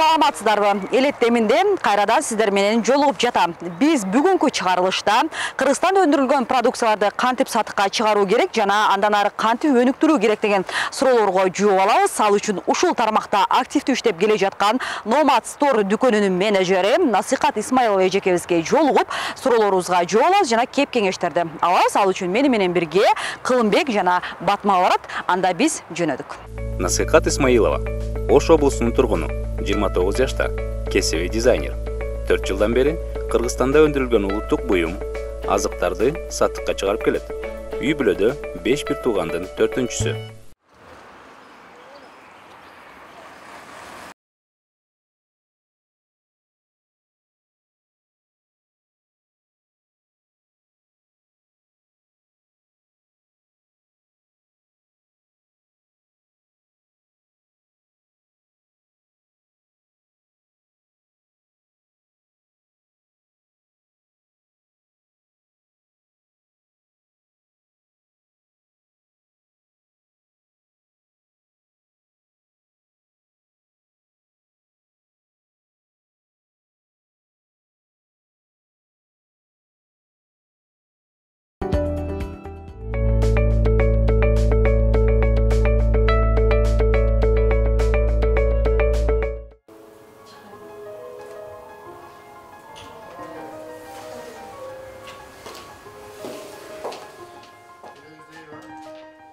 Саламатсыздарбы? Элеттеминде кайрадан сиздер менен жолугуп жатам. Биз бүгүнкү чыгарылышта Кыргызстанда өндүрүлгөн продукцияларды кантип сатыкка чыгаруу керек жана андан ары кантип өнүктүрүү керек деген суроолорго жооп алабыз. Ал үчүн ушул тармакта активдүү иштеп келе жаткан Nomad Store дүкөнүнүн менеджери Насихат Исмаилова эжекебизге жолугуп, суроолорубузга жооп алабыз жана кеп кеңештерди алабыз. Ал үчүн менен бирге Кылымбек жана Батма барат. Анда биз жөнөдүк. Насихат Исмаилова, Ош облусунун тургуну, 29 жашта, кесиби дизайнер. 4 жылдан бери Кыргызстанда өндүрүлгөн улуттук буюм, азыктарды сатыкка чыгарып келет. Үй бүлөдө 5 бир туугандын 4-үнчүсү.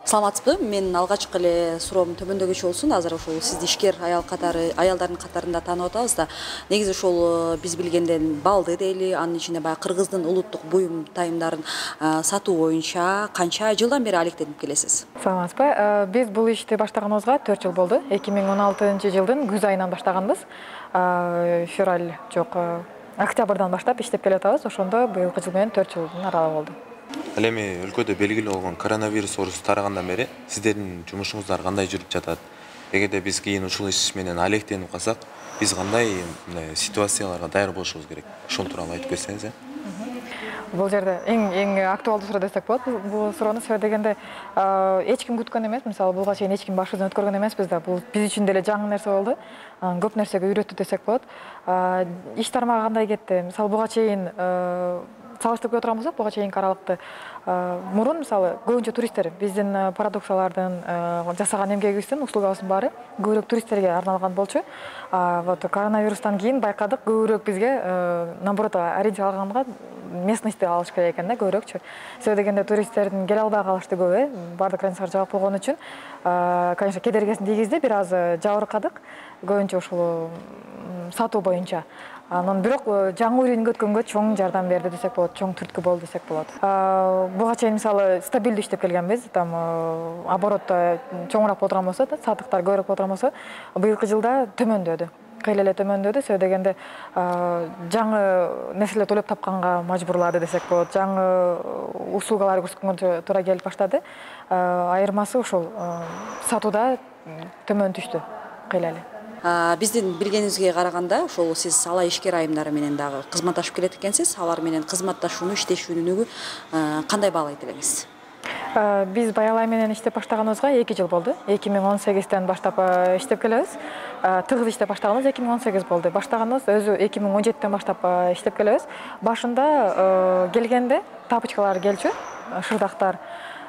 Саламатсызбы? Мен алгачкы эле суроом төмөндөгүчө болсун. Азыр ушул сизди ишкер аялдардын катарында таанып атабыз да. Негизи ушул биз билгенден балды дейли, анын ичинде баягы Кыргыздын улуттук буюм тайымдарын сатуу боюнча канча жылдан бери алектенип келесиз? Саламатсызбы? Биз бул ишти баштаганыбызга 4 жыл болду. 2016-жылдын күз айынан баштаганбыз. Февраль жок, октябрдан баштап иштеп келе атабыз. Ошондо быйылкы жыл менен 4 жылдын аралыгы болду. Ал эми өлкөдө белгилүү болгон коронавирус оорусу тарагандан бери сиздердин жумушуңуздар кандай жүрүп жатат? Эгерде биз кийин ушул иш менен алектенип калсак, биз кандай ситуацияларга даяр болушубуз керек? Ошол тууралуу айтып берсеңиз. Бул жерде эң актуалдуу суроо десек болот. Бул суроону себеби дегенде эч ким күткөн эмес. Мисалы буга чейин эч ким башыбыздан өткөргөн эмеспиз да. Бул биз үчүн деле жаңы нерсе болду. Көп нерсеге үйрөттү десек болот. Иш тармагы кандай кетти? Мисалы буга чейин салыштырып отурган болсок, буга чейинки аралыкты мурун мисалы көбүнчө туристтер биздин продукциялардын жасаган эмгегибиздин услугабыздын баары көбүрөөк туристтерге арналган болчу. Вот коронавирустан кийин байкадык көбүрөөк бизге наоборот ориентировалганга местности алыш керек экен да, көбүрөөкчү. Себеби дегенде туристтердин келе албай калышты көп, баардык границалар жабык болгон үчүн, конечно, кедергисин тийгизди, бир аз жабыркадык. Көбүнчө ушул сатуу боюнча. Анан бирок жаңы үйрөнгө өткөнгө чоң жардам берди десек болот, чоң түрткү болду десек болот. Буга чейин мисалы стабилдүү иштеп келгенбиз, там оборот чоңураак отурган болсо, сатыктар көбүрөөк отурган болсо, быйылкы жылда төмөндөдү. Кыйла эле төмөндөдү, себеби дегенде жаңы нерселер төлөп тапканга мажбурлады десек болот. Жаңы услугалар көрсөткөнгө туура келип баштады. Айырмасы ушул сатууда төмөн түштү кыйла эле. Биздин билгенибизге караганда, ошол сиз алай ишкер айымдары менен дагы кызматташып келет экенсиз. Алар менен кызматташууну, иштешүүнү кандай баалайт элеңиз? Биз Баялай менен иштеп баштаганыбызга 2 жыл болду. 2018-тен баштап иштеп келебиз. Тыгыз иштеп баштаганыбыз 2018 болду. Баштаганыбыз өзү 2017-тен баштап иштеп келебиз. Башында келгенде тапочкалар келчү, шырдактар.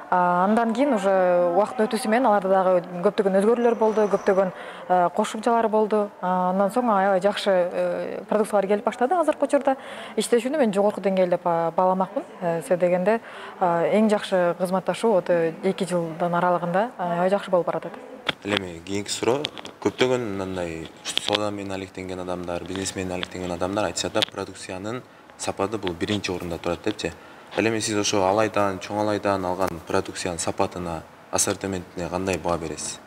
Андан кийин уже убакыт өтүүсү менен аларда дагы көптөгөн өзгөрүүлөр болду, көптөгөн кошумчалар болду. Андан соң аябай жакшы продукциялар келип баштады. Азыркы учурда иштешүүнү мен жогорку деңгээлде бааламакмын. Себеби дегенде эң жакшы кызматташуу 2 жылдын аралыгында аябай жакшы болуп баратат. Эми кийинки суроо, көптөгөн мындай соода менен алектенген адамдар, бизнес менен алектенген адамдар айтышат да, продукциянын сапаты бул биринчи орунда турат депчи. Эми сиз ошо алайдан, чоң алайдан алган продукциянын сапатына, ассортиментине кандай баа бересиз?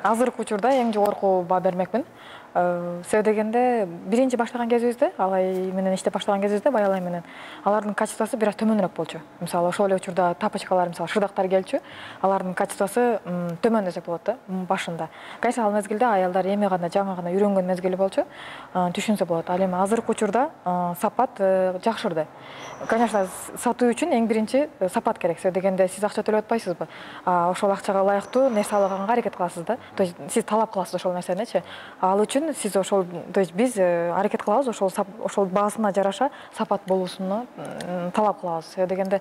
Азыркы учурда эң жогорку баа бермекмин. Себеби дегенде биринчи баштаган кезибизде, алай менен иштеп баштаган кезибизде, Баялай менен алардын качествосу бир аз төмөнүрөөк болчу. Мисалы ошол эле учурда тапочкалар, мисалы шырдактар келчү, алардын качествосу төмөн десек болот да, башында. Конечно, ал мезгилде аялдар эми гана жаңы гана үйрөнгөн мезгили болчу, түшүнсө болот. Ал эми азыркы учурда сапат жакшырды. Конечно, сатуу үчүн эң биринчи сапат керек. Себеби дегенде сиз акча төлөп атпайсызбы? Ошол акчага ылайыктуу нерсе алганга аракет кыласыз да. То есть сиз талап кыласыз ошол нерсеничи. Ал үчүн сиз ошол, то есть биз аракет кылабыз ошол баасына жараша сапат болуусуну талап кылабыз. Себеби дегенде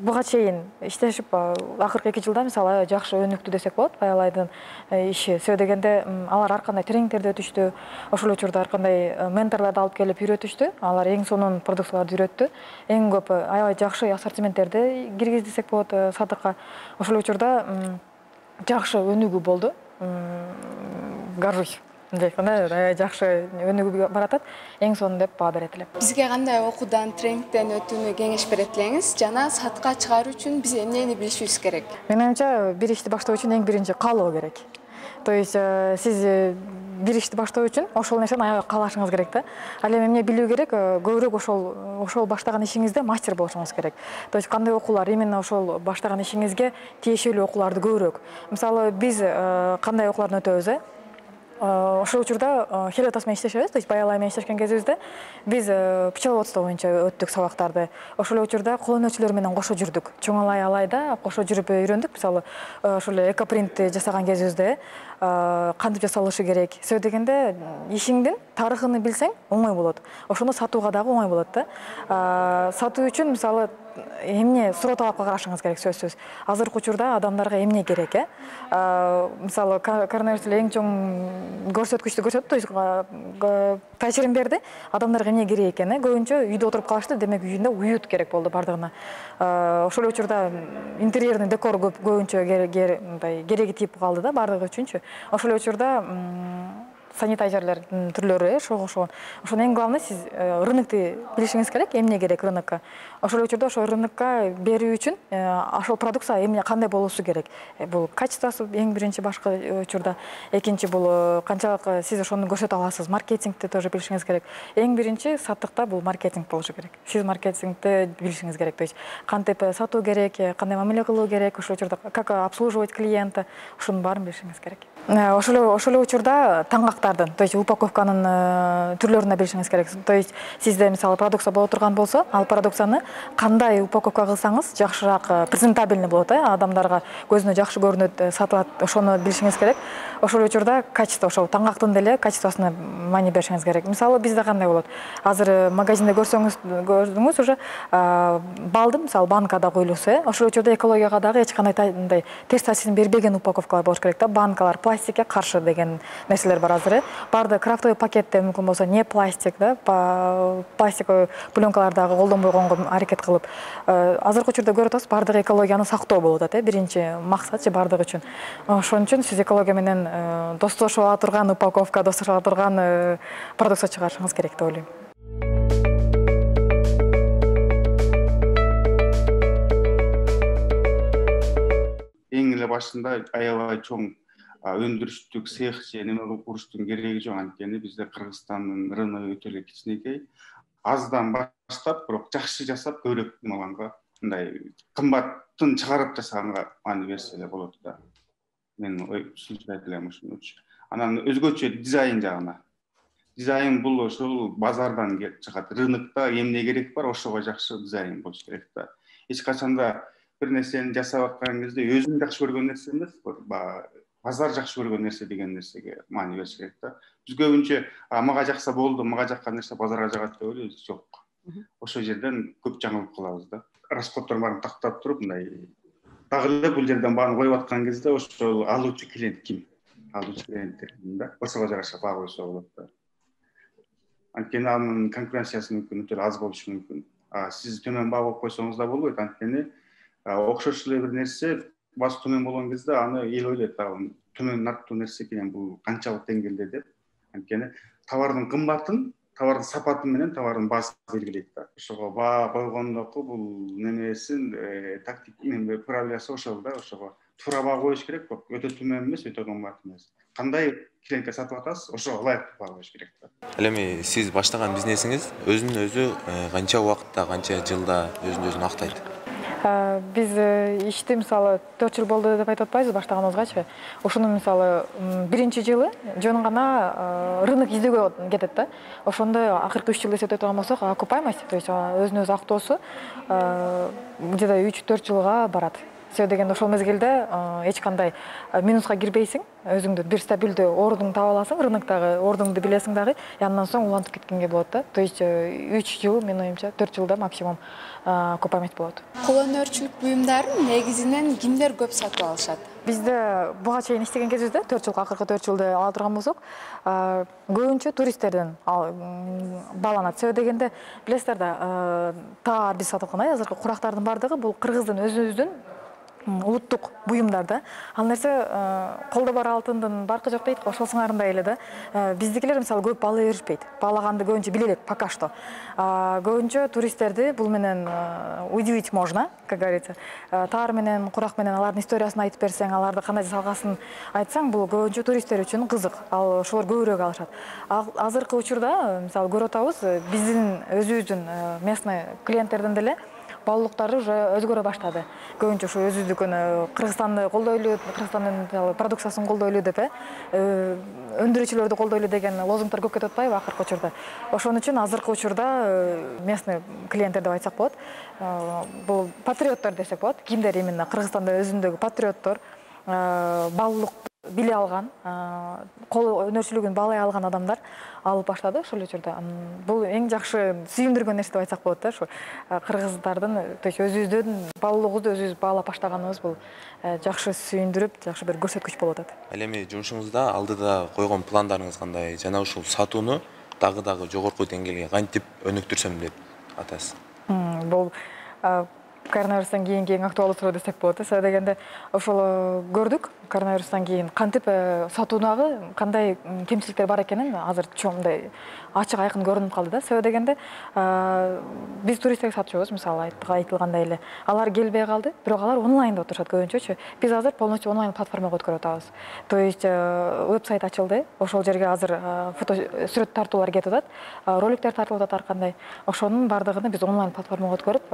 буга чейин иштешип акыркы 2 жылда мисалы жакшы өнүктү десек болот Баялайдын иши. Себеби дегенде алар ар кандай тренингтерди өтүштү, ошол учурда ар кандай менторлорду алып келип үйрөтүштү. Алар эң сонун продукцияларды үйрөттү. Эң көп аябай жакшы ассортименттерди киргиздисек болот сатыкка. Ошол учурда жакшы өнүгүү болду. Горжусь. Жакшы өнүгүү баратат. Эң сонун деп баа берет элем. Бизге кандай окуудан, тренингден өтүүнү кеңеш берет элеңиз жана сатыкка чыгаруу үчүн биз эмнени билишибиз керек? Менин оюмча, бир ишти баштоо үчүн эң биринчи каалоо керек. То есть сиз бир ишти баштоо үчүн ошол нерсени аябай каалашыңыз керек да. Ал эми эмне билүү керек? Көбүрөөк ошол баштаган ишиңизде мастер болушуңуз керек. То есть кандай окуулар именно ошол баштаган ишиңизге тиешелүү окууларды көбүрөөк. Мисалы биз кандай окуулардан өтөбүз? Ошол учурда хелиотас менен иштешебиз, то есть Баялай менен иштешкен кезибизде биз пчеловодство боюнча өттүк сабактарды. Ошол учурда кол өнөрчүлөр менен кошо жүрдүк. Чоңалай алайда кошо жүрүп үйрөндүк. Мисалы ошол экопринт жасаган кезибизде кантип жасалышы керек. Себеби дегенде ишиңдин тарыхын билсең оңой болот. Ошону сатууга дагы оңой болот да. Сатуу үчүн мисалы эмне суроо талапка карашыңыз керек сөзсүз. Азыркы учурда адамдарга эмне керек, Мисалы коронавирус эң чоң көрсөткүчтү көрсөттү, то есть таасирин берди. Адамдарга эмне керек экен, көбүнчө үйдө отуруп калышты, демек үйүндө уют керек болду бардыгына. Ошол учурда интерьерный декор көбүнчө кереги тип калды да бардыгы үчүнчү. Ошол учурда санитайзерлердин түрлөрү ошого. Ошону эң главный сиз рынокты билишиңиз керек, эмне керек рынокко. Ошол учурда ошол рынокко берүү үчүн ошол продукция эмне кандай болуусу керек. Бул качествосу эң биринчи башкы учурда. Экинчи бул канчалык сиз ошону көрсөтө аласыз. Маркетингти тоже билишиңиз керек. Эң биринчи саттыкта бул маркетинг болушу керек. Сиз маркетингти билишиңиз керек. То есть кантип сатуу керек, кандай мамиле кылуу керек, ошол учурда как обслуживать клиента, ошонун баарын билишиңиз керек. Ошол учурда таңгактардын, то есть упаковканын түрлөрүн билишиңиз керек. То есть сизде мисалы продукция боло турган болсо, ал продукцияны кандай упаковка кылсаңыз жакшыраак презентабельный болот, адамдарга көзүнө жакшы көрүнөт, сатылат, ошону билишиңиз керек. Ошол учурда качество, ошол таңгактын деле качествосуна маани беришиңиз керек. Мисалы бизде кандай болот? Азыр магазинде көрдүңүз уже балды мисалы банкада коюлуусу, ошол учурда экологияга дагы эч кандай мындай терс таасирин бербеген упаковкалар болуш керек да. Банкалар пластикке каршы деген нерселер бар азыр. Барды крафтовый пакетте мүмкүн болсо не пластик да, пластиковый пленкалар дагы колдонбой койгонго аракет кылып, азыркы учурда көрүп атабыз, бардыгы экологияны сактоо болуп атат, биринчи максатчы бардыгы үчүн. Ошон үчүн сиз экология менен достошуп ала турган упаковка, достошуп ала турган продукция чыгарышыңыз керек деп ойлойм. Эң эле башында аябай чоң өндүрүштүк цех же неме кылып куруштун кереги жок. Анткени бизде Кыргызстандын рыногу өтө эле кичинекей. Аздан баштап, бирок жакшы жасап көбүрөөк алганга, мындай кымбаттын чыгарып жасаганга маани берсе эле болот да. Мен сүйлөп айта элем ушунчу. Анан өзгөчө дизайн жагына. Дизайн бул ошол базардан чыгат. Рынокто эмне керек бар, ошого жакшы дизайн болуш керек да. Эч качанда бир нерсени жасап аткан кезде өзүң жакшы көргөн нерсе эмес, базар жакшы көргөн нерсе деген нерсеге маани бериш керек да. Биз көбүнчө мага жакса болду, мага жаккан нерсе базарга жагат деп ойлойбуз, жок. Ошол жерден көп жаңылып калабыз да. Расходдордун баарын тактап туруп, мындай дагы эле бул жерден баарын коюп аткан кезде ошол алуучу клиент ким? Алуучу клиенттер да. Ошого жараша баа койсо болот да. Анткени анын конкуренциясы мүмкүн өтө аз болушу мүмкүн. Сиз төмөн баа коюп койсоңуз да болбойт. Анткени окшош эле бир нерсе баасы төмөн болгон кезде аны эл ойлойт, төмөн нарттуу нерсе экен, бул канчалык деңгээлде деп. Анткени товардын кымбатын, товардын сапаты менен товардын баасын белгилейт да. Ошого баа койгондоку бул немесин тактик правиласы ошол да, ошого туура баа коюш керек, өтө төмөн эмес, өтө кымбат эмес. Кандай клиентке сатып атасыз, ошого ылайыктуу баа коюш керек. Ал эми сиз баштаган бизнесиңиз өзүнүн өзү канча убакытта, канча жылда өзүн өзүн актайт? Биз ишти мисалы 4 жыл болду деп айтып атпайбыз баштаганыбызгачы. Ошону мисалы биринчи жылы жөн гана рынок издөөгө кетет да. Ошондо акыркы 3 жыл эсептеп турган болсок, окупаемость, то есть өзүнүн өзү актоосу где-то 3-4 жылга барат. Себеби дегенде ошол мезгилде эч кандай минуска кирбейсиң, өзүңдү бир стабилдүү ордуң таап аласың, рыноктогу ордуңду билесиң дагы, андан соң улантып кеткенге болот да. То есть 3 жыл, менин оюмча 4 жылда максимум окупаемость болот. Кол өнөрчүлүк буюмдарын негизинен кимдер көп сатып алышат? Бизде буга чейин иштеген кезибизде 4 жыл, акыркы 4 жылды ала турган болсок, көбүнчө туристтерден бааланат. Себеби дегенде билесиздер да, таар биз сатып аткан азыркы курактардын бардыгы бул кыргыздын өзүбүздүн улуттук буюмдар да. Ал нерсе колдо бар алтындын баркы жок дейт, ошол сыңарындай эле да. Биздикилер мисалы көп баалай беришпейт. Баалаганды көбүнчө биле элек пока что. Көбүнчө туристтерди бул менен удивить можно, как говорится. Таар менен, курак менен алардын историясын айтып берсең, аларды кандай жасалгасын айтсаң, бул көбүнчө туристтер үчүн кызык. Ал ошолор көбүрөөк алышат. Азыркы учурда мисалы көрүп атабыз, биздин өзүбүздүн местный клиенттерден деле баалуулуктары уже өзгөрө баштады. Көбүнчө ушу өзүбүздүкүн Кыргызстанды колдойлу, Кыргызстандын продукциясын колдойлу деп, өндүрүүчүлөрдү колдойлу деген лозунгдар көп кетип атпайбы акыркы учурда. Ошон үчүн азыркы учурда местный клиенттер деп айтсак болот. Бул патриоттор десек болот. Кимдер именно Кыргызстанда өзүндөгү патриоттор, баалуулукту биле алган, кол өнөрчүлүгүн баалай алган адамдар алып баштады ошол учурда. Бул эң жакшы сүйүндүргөн нерсе деп айтсак болот да, ушу кыргыздардын, то есть өзүбүздүн баалуулугубузду өзүбүз баалап баштаганыбыз бул жакшы сүйүндүрүп, жакшы бир көрсөткүч болуп атат. Ал эми жумушуңузда алдыда койгон пландарыңыз кандай? Жана ушул сатууну дагы жогорку деңгээлге кантип өнүктүрсөм деп атасыз? Бул коронавирустан кийинки эң актуалдуу суроо десек болот. Себеби дегенде ошол көрдүк, коронавирустан кийин кантип сатуудагы кандай кемчиликтер бар экенин азыр чоңдай ачык айкын көрүнүп калды да. Себеби дегенде биз туристтерге сатчубуз, мисалы айтылгандай эле. Алар келбей калды, бирок алар онлайнда отурушат көбүнчөчү. Биз азыр полностью онлайн платформага өткөрүп атабыз. То есть веб-сайт ачылды, ошол жерге азыр фото сүрөт тартуулар кетип атат, роликтер тартылып атат ар кандай. Ошонун бардыгын биз онлайн платформага өткөрүп,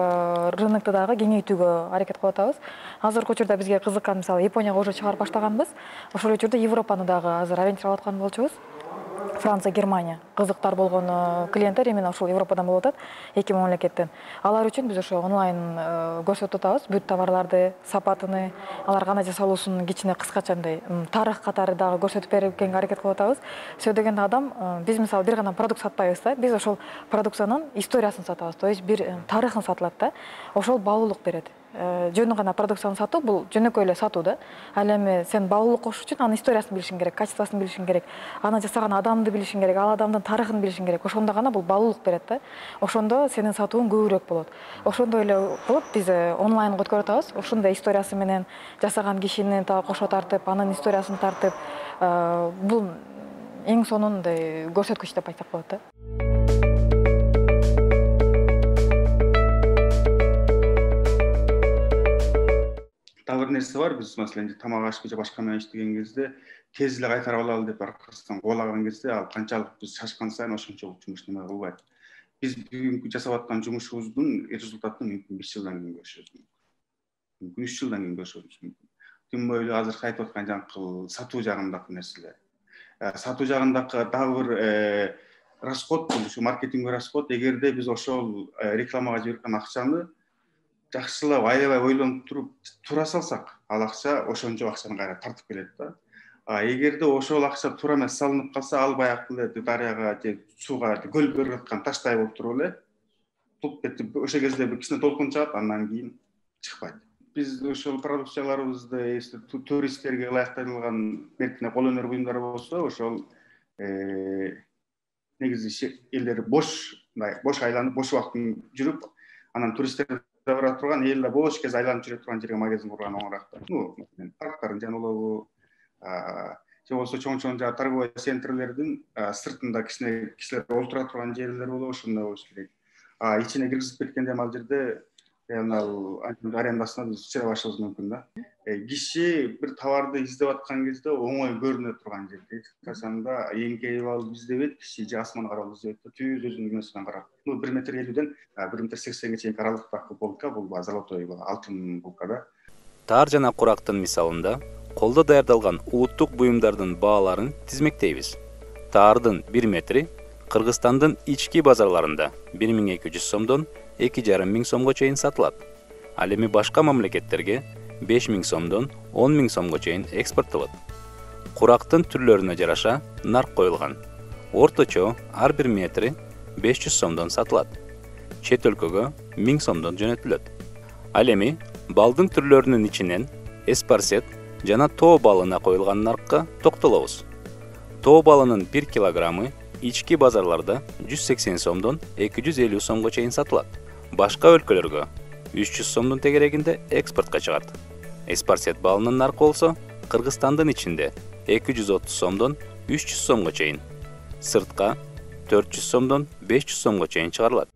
рынокто дагы кеңейтүүгө аракет кылып атабыз. Азыркы учурда бизге кызыккан мисалы Японияга уже чыгарып баштаганбыз. Ошол учурда Европаны дагы азыр ориентировать аткан болчубуз. Франция, Германия кызыктар болгон клиенттер именно ошол Европадан болуп атат, эки мамлекеттен. Алар үчүн биз ошо онлайн көрсөтүп атабыз, бүт товарларды, сапатыны, алар кандай жасалуусун кичине кыскача мындай тарых катары дагы көрсөтүп берүүгө аракет кылып атабыз. Себеби дегенде адам биз мисалы бир гана продукт сатпайбыз да, биз ошол продукциянын историясын сатабыз, то есть бир тарыхын сатылат да. Ошол баалуулук берет. Жөн гана продукцияны сатуу бул жөнөкөй эле сатуу да. Ал эми сен баалуулук кошуш үчүн анын историясын билишиң керек, качествосын билишиң керек, аны жасаган адамды билишиң керек, ал адамдын тарыхын билишиң керек. Ошондо гана бул баалуулук берет да. Ошондо сенин сатууң көбүрөөк болот. Ошондой эле кылып биз онлайнга өткөрүп атабыз. Ошондой историясы менен жасаган кишини кошо тартып, анын историясын тартып, бул эң сонундай көрсөткүч деп айтсак болот да. Дагы бир нерсе бар, биз маселен тамак ашып же башка менен иштеген кезде тез эле кайтарып алалы деп аркасынан кубалаган кезде ал канчалык биз шашкан сайын ошончолук жумуш неме кылбайт. Биз бүгүнкү жасап аткан жумушубуздун результатын мүмкүн 5 жылдан кийин көрүшөбүз мүмкүн. Мүмкүн 3 жылдан кийин көрүшөбүз мүмкүн. Тим более азыр айтып аткан жаңкы сатуу жагындагы нерселер. Сатуу жагындагы дагы бир расход, ушу маркетинг расход. Эгерде биз ошол рекламага жиберген акчаны жакшылап аябай ойлонуп туруп туура салсак, ал акча ошончо акчаны кайра тартып келет да. Эгерде ошол акча туура эмес салынып калса, ал баягы эле дарыяга же сууга көлгө берип аткан таштай болуп туруп эле туп кетип, ошол кезде бир кичине толкун чыгат, андан кийин чыкпайт. Биз ошол продукцияларыбызды туристтерге ылайыкталган бертине кол өнөр буюмдары болсо, ошол негизи элдер бош айланып, бош убакытын жүрүп, анан туристтер бара турган, элде бош кез айланып жүрө турган жерге магазин курган оңораак да. Парктардын жаныбабы, же болбосо чоң торговый центрлердин сыртында кичине кишилер олтура турган жерлер болобу, ошондой болуш керек. Ичине киргизип кеткенде ал жерде яғни ал арендасына біз түсіре башыбыз мүмкін да. Киши бір товарды издеп аткан кезде оңой көрүнө турган жерде касанда эңкейип алып издебейт, киши же асман карап издебейт да, түз өзүнүн дүнөсүнөн карап. 1,50 метрден 1,80 метрге чейинки аралыктагы полка бул золотой алтын полка да. Таар жана курактын мисалында колдо даярдалган улуттук буюмдардын бааларын тизмектейбиз. Таардын 1 метри Кыргызстандын ички базарларында 1200 сомдон 2,5 сомго чейин сатылат. Ал эми башка мамлекеттерге 5000 сомдон 10.000 сомго чейин экспорттолот. Курактын түрлөрүнө жараша нарк коюлган. Орточо ар 1 метри 500 сомдон сатылат. Чет өлкөгө 1000 сомдон жөнөтүлөт. Ал эми балдын түрлөрүнүн ичинен эспарсет жана тоо балына коюлган наркка токтолобуз. Тоо балынын 1 килограммы ички базарларда 180 сомдон 250 сомго чейин сатылат. Башка өлкөлөргө 300 сомдун тегерегинде экспортко чыгат. Эспарсет балынын наркы болсо Кыргызстандын ичинде 230 сомдон 300 сомго чейин, сыртка 400 сомдон 500 сомго чейин чыгарылат.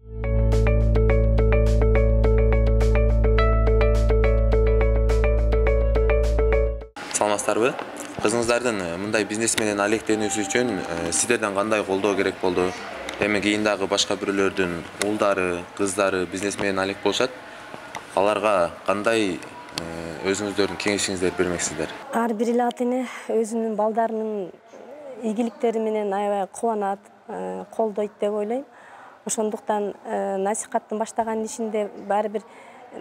Саламатсыздарбы? Кызыңыздардын мындай бизнес менен алектенүүсү үчүн сиздерден кандай колдоо керек болду? Эми кийин дагы башка бирөөлөрдүн уулдары, кыздары бизнес менен алек болушат. Аларга кандай өзүңүздөрдүн кеңешиңиздерди бермексиздер? Ар бир эле ата эне өзүнүн балдарынын ийгиликтери менен аябай кубанат, колдойт деп ойлойм. Ошондуктан насихаттын баштаган ишинде баары бир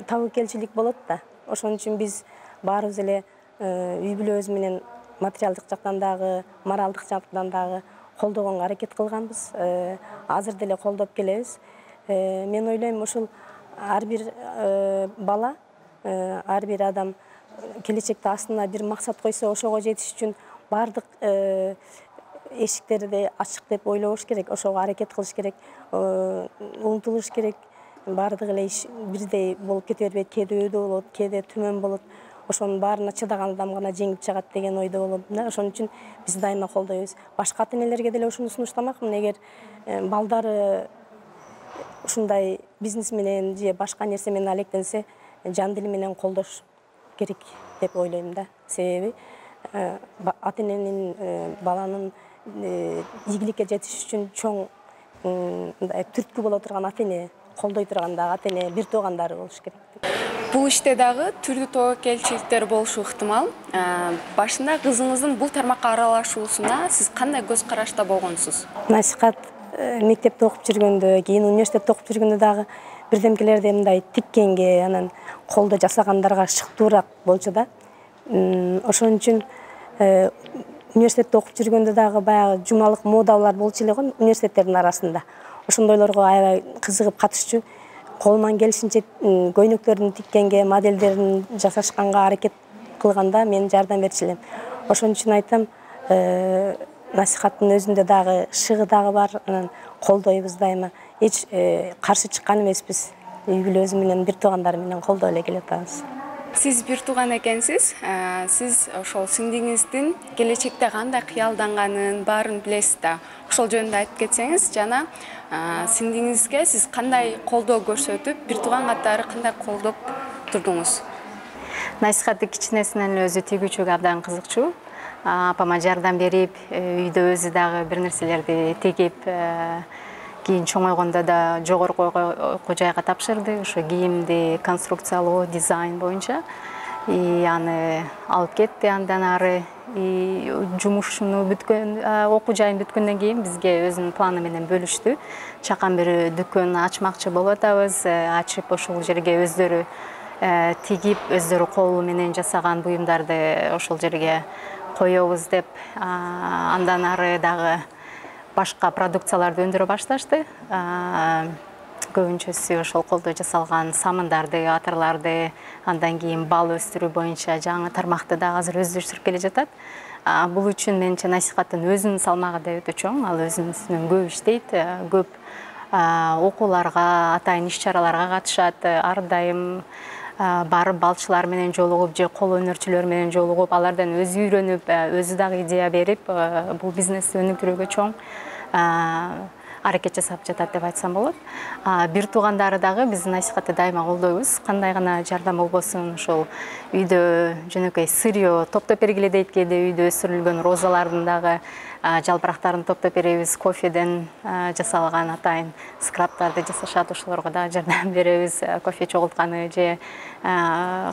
табыкелчилик болот да. Ошон үчүн биз баарыбыз эле үй бүлөбүз менен материалдык жактан дагы, моралдык жактан дагы колдогонго аракет кылганбыз. Азыр деле колдоп келебиз. Мен ойлойм, ушул ар бир бала, ар бир адам келечекте астына бир максат койсо, ошого жетиш үчүн баардык эшиктерди ачык деп ойлобуш керек, ошого аракет кылыш керек, умтулуш керек. Баардык эле иш бирдей болуп кете бербейт, кээде өйдө болот, кээде төмөн болот. Ошонун баарына чыдаган адам гана жеңип чыгат деген ойдо болом. Ошон үчүн биз дайыма колдойбуз. Башка ата энелерге деле ушуну сунуштамакмын. Эгер балдары ушундай бизнес менен же башка нерсе менен алектенсе, жан дили менен колдош керек деп ойлойм да. Себеби ата эненин баланын ийгиликке жетиш үчүн чоң түрткү боло турган ата эне, колдой турган дагы ата эне, бир туугандары болуш керек. Бул иште дагы түрдүү тобокелчиликтер болушу ыктымал. Башында кызыңыздын бул тармакка аралашуусуна сиз кандай көз карашта болгонсуз? Насихат мектепте окуп жүргөндө, кийин университетте окуп жүргөндө дагы бирдемкелерди мындай тиккенге, анан колдо жасагандарга шыктуураак болчу да. Ошон үчүн университетте окуп жүргөндө дагы баягы жумалык модалар болчу эле го университеттердин арасында. Ошондойлорго аябай кызыгып катышчу. Колуман келишинче көйнөктөрдүн тиккенге, модельдерин жасашканга аракет кылганда мен жардам берчү элем. Ошон үчүн айтам, насихаттын өзүндө дагы шыгы дагы бар, анан колдойбуз дайыма. Эч каршы чыккан эмеспиз. Үй бүлөбүз менен, бир туугандар менен колдоп эле келатабыз. Сиз бир тууган экенсиз. Сиз ошол сиңдиңиздин келечекте кандай кыялданганын баарын билесиз да. Ошол жөнүндө айтып кетсеңиз, жана сиңдиңизге сиз кандай колдоо көрсөтүп, бир тууган катары кандай колдоп турдуңуз? Насихатты кичинесинен өзү тегүүчүгө абдан кызыкчу. Апама жардам берип, үйдө өзү дагы бир нерселерди тегип, кийин чоңойгондо да жогорку окуу жайга тапшырды. Ошо кийимди конструкциялоо, дизайн боюнча. Аны алып кетти, андан ары жумушуну бүткөн, окуу жайын бүткөндөн кийин бизге өзүнүн планы менен бөлүштү. Чакан бир дүкөн ачмакчы болуп атабыз, ачып ошол жерге өздөрү тигип, өздөрү колу менен жасаган буюмдарды ошол жерге коебуз деп, андан ары дагы башка продукцияларды өндүрө башташты. Көбүнчөсү ошол колдо жасалган самындарды, атырларды, андан кийин бал өстүрүү боюнча жаңы тармакты дагы азыр өздөштүрүп келе жатат. Бул үчүн менимче насихаттын өзүнүн салмагы да өтө чоң, ал өзүнүн көп иштейт, көп окууларга, атайын иш-чараларга катышат, ар дайым барып балчылар менен жолугуп же кол өнөрчүлөр менен жолугуп, алардан өзү үйрөнүп, өзү дагы идея берип, бул бизнести өнүктүрүүгө чоң аракет жасап жатат деп айтсам болот. Бир туугандары дагы биздин насихатты дайыма колдойбуз. Кандай гана жардам болбосун, ошол үйдө жөнөкөй сырьё топтоп бергиле дейт, кээде үйдө өсүрүлгөн розалардын дагы жалбырактарын топтоп беребиз, кофеден жасалган атайын скрабтарды жасашат, ошолорго да жардам беребиз, кофе чогултканы же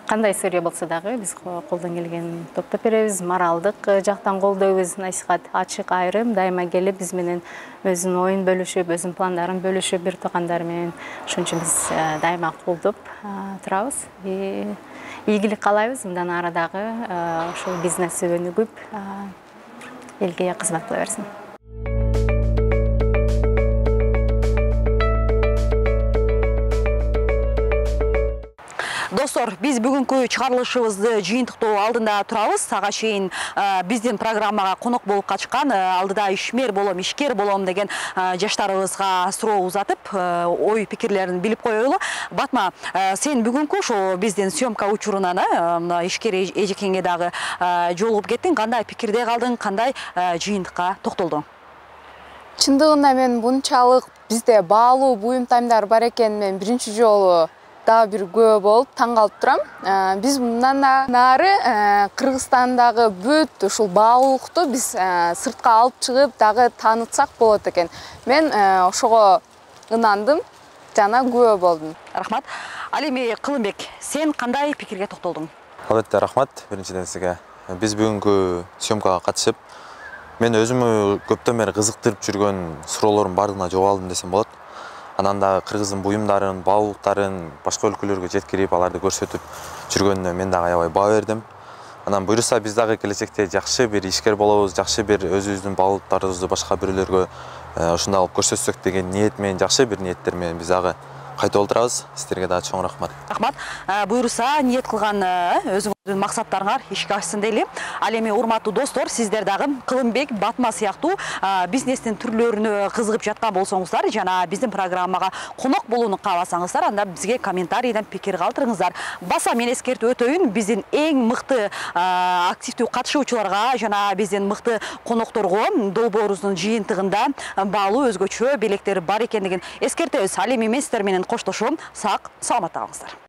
кандай сырьё болсо дагы биз колдон келген топтоп беребиз. Моралдык жактан колдойбуз, насихат ачык айрым дайыма келип биз менен өзүнүн оюн бөлүшүп, өзүнүн пландарын бөлүшүп, бир туугандары менен ошон үчүн биз дайыма колдоп турабыз. Ийгилик каалайбыз, мындан ары дагы ошол бизнеси өнүгүп элге кызмат кыла берсин. Достор, biz бүгүнкү чыгарылышыбызды жыйынтыктоо алдында турабыз. Ага чейин биздин программага конок болуп качкан алдыда ишмер болом, ишкер болом деген жаштарыбызга суроо узатып, ой пикирлерин билип коелу. Батма, сен бүгүнкү ошо биздин съемка учурунан ишкер эжекеңе дагы жолугуп кеттиң. Кандай пикирде калдың, кандай жыйынтыкка токтолдуң? Чындыгында мен мынчалык бизде баалуу буюмтаймдар бар экен, мен биринчи жолу дагы бир күбө болуп таң калып турам. Биз мындан нары Кыргызстандагы бүт ушул баалуулукту биз сыртка алып чыгып дагы таанытсак болот экен. Мен ошого ынандым жана күбө болдум. Рахмат. Ал эми Кылымбек, сен кандай пикирге токтолдуң? Албетте рахмат биринчиден сизге. Биз бүгүнкү съемкага катышып, мен өзүмө көптөн бери кызыктырып жүргөн суроолордун бардыгына жооп алдым десем болот. Анан да кыргыздын буюмдарын, баалуулуктарын башка өлкөлөргө жеткирип, аларды көрсөтүп жүргөнүнө мен дагы аябай баа бердим. Анан буюрса биз дагы келечекте жакшы бир ишкер болобуз, жакшы бир өзүбүздүн баалуулуктарыбызды башка бирөөлөргө ушундай кылып көрсөтсөк деген ниет менен, жакшы бир ниеттер менен биз дагы кайта олтурабыз. Сиздерге дагы чоң рахмат. Рахмат. Буюрса ниет кылган өзүңүздүн максаттарыңар ишке ашсын дейли. Ал эми урматтуу достор, сиздер дагы Кылымбек, Батма сыяктуу бизнестин түрлөрүнө кызыгып жаткан болсоңуздар жана биздин программага конок болууну кааласаңыздар, анда бизге комментарийден пикир калтырыңыздар. Баса мен эскертип өтөйүн, биздин эң мыкты активдүү катышуучуларга жана биздин мыкты конокторго долбоорубуздун жыйынтыгында баалуу өзгөчө белектер бар экендигин эскертебиз. Ал эми мен сиздер менен коштошом. Сак, саламатта калыңыздар.